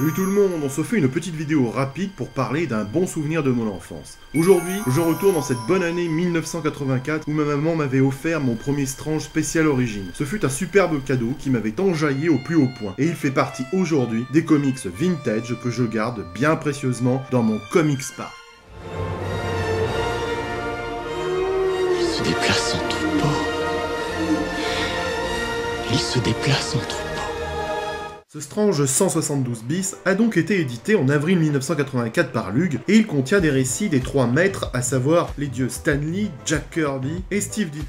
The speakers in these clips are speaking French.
Salut tout le monde, on se fait une petite vidéo rapide pour parler d'un bon souvenir de mon enfance. Aujourd'hui, je retourne dans cette bonne année 1984 où ma maman m'avait offert mon premier Strange spécial origine. Ce fut un superbe cadeau qui m'avait enjaillé au plus haut point, et il fait partie aujourd'hui des comics vintage que je garde bien précieusement dans mon Comics Park. Il se déplace en troupeau. Il se déplace en troupeau. Ce Strange 172 bis a donc été édité en avril 1984 par Lug, et il contient des récits des trois maîtres, à savoir les dieux Stan Lee, Jack Kirby et Steve Ditko.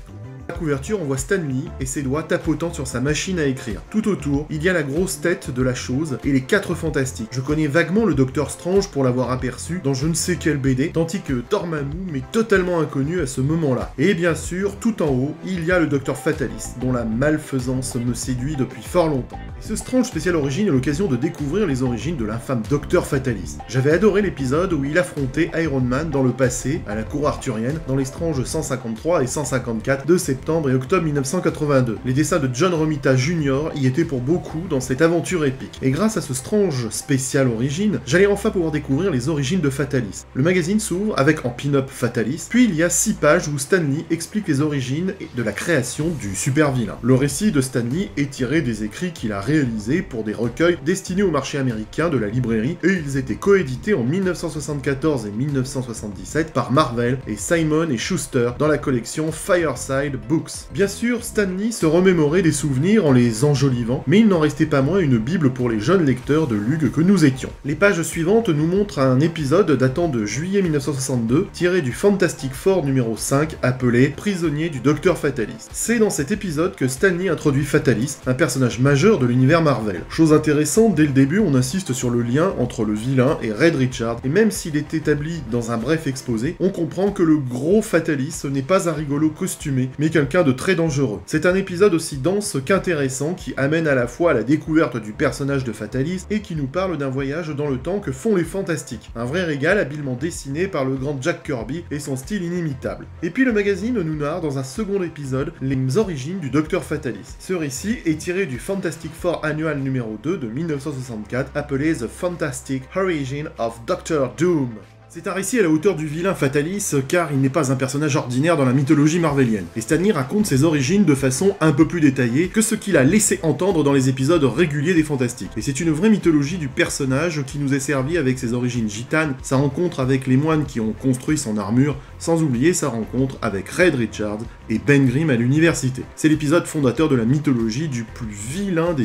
À la couverture, on voit Stan Lee et ses doigts tapotant sur sa machine à écrire. Tout autour, il y a la grosse tête de la chose et les 4 fantastiques. Je connais vaguement le Docteur Strange pour l'avoir aperçu dans je ne sais quelle BD, tandis que Dormammu m'est totalement inconnu à ce moment-là. Et bien sûr, tout en haut, il y a le Docteur Fatalis, dont la malfaisance me séduit depuis fort longtemps. Et ce Strange spécial origine est l'occasion de découvrir les origines de l'infâme Docteur Fatalis. J'avais adoré l'épisode où il affrontait Iron Man dans le passé, à la cour arthurienne, dans les Strange 153 et 154 de septembre et octobre 1982. Les dessins de John Romita Jr. y étaient pour beaucoup dans cette aventure épique. Et grâce à ce Strange spécial origine, j'allais enfin pouvoir découvrir les origines de Fatalis. Le magazine s'ouvre avec en pin-up Fatalis, puis il y a 6 pages où Stan Lee explique les origines de la création du super vilain. Le récit de Stan Lee est tiré des écrits qu'il a réalisés pour des recueils destinés au marché américain de la librairie, et ils étaient coédités en 1974 et 1977 par Marvel et Simon et Schuster dans la collection Fireside Books. Bien sûr, Stan Lee se remémorait des souvenirs en les enjolivant, mais il n'en restait pas moins une bible pour les jeunes lecteurs de Lug que nous étions. Les pages suivantes nous montrent un épisode datant de juillet 1962, tiré du Fantastic Four numéro 5, appelé « Prisonnier du Docteur Fatalis ». C'est dans cet épisode que Stan Lee introduit Fatalis, un personnage majeur de l'univers Marvel. Chose intéressante, dès le début, on insiste sur le lien entre le vilain et Red Richards, et même s'il est établi dans un bref exposé, on comprend que le gros Fatalis n'est pas un rigolo costumé, mais quelqu'un de très dangereux. C'est un épisode aussi dense qu'intéressant qui amène à la fois à la découverte du personnage de Fatalis et qui nous parle d'un voyage dans le temps que font les Fantastiques. Un vrai régal habilement dessiné par le grand Jack Kirby et son style inimitable. Et puis le magazine nous narre dans un second épisode les origines du Docteur Fatalis. Ce récit est tiré du Fantastic Four annual numéro 2 de 1964 appelé The Fantastic Origin of Doctor Doom. C'est un récit à la hauteur du vilain Fatalis, car il n'est pas un personnage ordinaire dans la mythologie marvelienne. Et Stan Lee raconte ses origines de façon un peu plus détaillée que ce qu'il a laissé entendre dans les épisodes réguliers des Fantastiques. Et c'est une vraie mythologie du personnage qui nous est servie avec ses origines gitanes, sa rencontre avec les moines qui ont construit son armure, sans oublier sa rencontre avec Red Richards et Ben Grimm à l'université. C'est l'épisode fondateur de la mythologie du plus vilain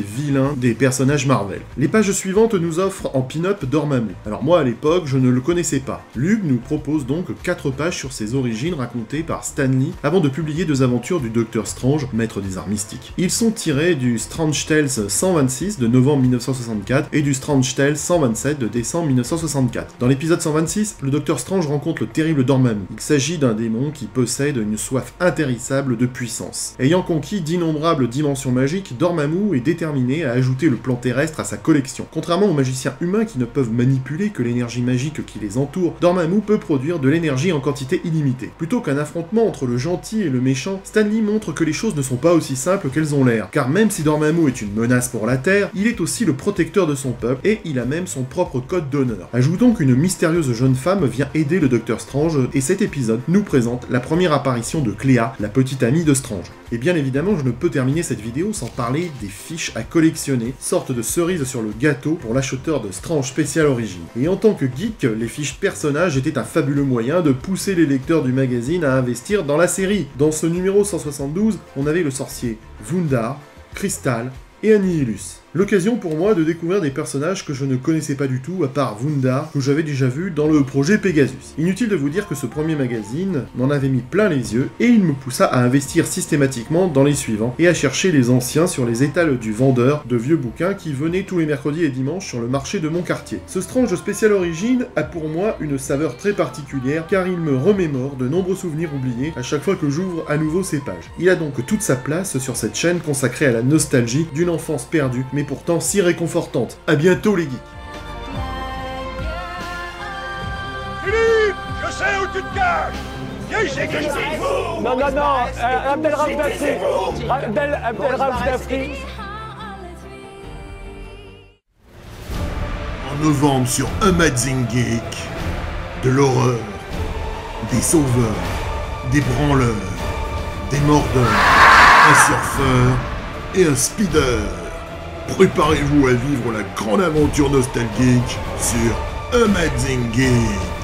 des personnages Marvel. Les pages suivantes nous offrent en pin-up Dormammu. Alors moi à l'époque, je ne le connaissais pas. Lug nous propose donc 4 pages sur ses origines racontées par Stan Lee avant de publier 2 aventures du Docteur Strange, maître des arts mystiques. Ils sont tirés du Strange Tales 126 de novembre 1964 et du Strange Tales 127 de décembre 1964. Dans l'épisode 126, le Docteur Strange rencontre le terrible Dormammu. Il s'agit d'un démon qui possède une soif intarissable de puissance. Ayant conquis d'innombrables dimensions magiques, Dormammu est déterminé à ajouter le plan terrestre à sa collection. Contrairement aux magiciens humains qui ne peuvent manipuler que l'énergie magique qui les entoure, Dormammu peut produire de l'énergie en quantité illimitée. Plutôt qu'un affrontement entre le gentil et le méchant, Stan Lee montre que les choses ne sont pas aussi simples qu'elles ont l'air, car même si Dormammu est une menace pour la Terre, il est aussi le protecteur de son peuple, et il a même son propre code d'honneur. Ajoutons qu'une mystérieuse jeune femme vient aider le Docteur Strange, et cet épisode nous présente la première apparition de Clea, la petite amie de Strange. Et bien évidemment, je ne peux terminer cette vidéo sans parler des fiches à collectionner, sorte de cerise sur le gâteau pour l'acheteur de Strange Spécial Origin. Et en tant que geek, les fiches personnages étaient un fabuleux moyen de pousser les lecteurs du magazine à investir dans la série. Dans ce numéro 172, on avait le sorcier Wundar, Crystal et Annihilus. L'occasion pour moi de découvrir des personnages que je ne connaissais pas du tout, à part Wundar, que j'avais déjà vu dans le projet Pegasus. Inutile de vous dire que ce premier magazine m'en avait mis plein les yeux, et il me poussa à investir systématiquement dans les suivants, et à chercher les anciens sur les étals du vendeur de vieux bouquins qui venaient tous les mercredis et dimanches sur le marché de mon quartier. Ce Strange spécial origine a pour moi une saveur très particulière, car il me remémore de nombreux souvenirs oubliés à chaque fois que j'ouvre à nouveau ces pages. Il a donc toute sa place sur cette chaîne consacrée à la nostalgie d'une enfance perdue, mais pourtant si réconfortante. À bientôt les geeks. Philippe, je sais où tu te caches. Viens ici que je te... Non, non, non, Abdel Rauf d'Afrique. Abdel Rauf d'Afrique. novembre sur Amazing Geek. De l'horreur, des sauveurs, des branleurs, des mordeurs, un surfeur et un speeder. Préparez-vous à vivre la grande aventure nostalgique sur Amazing Geek.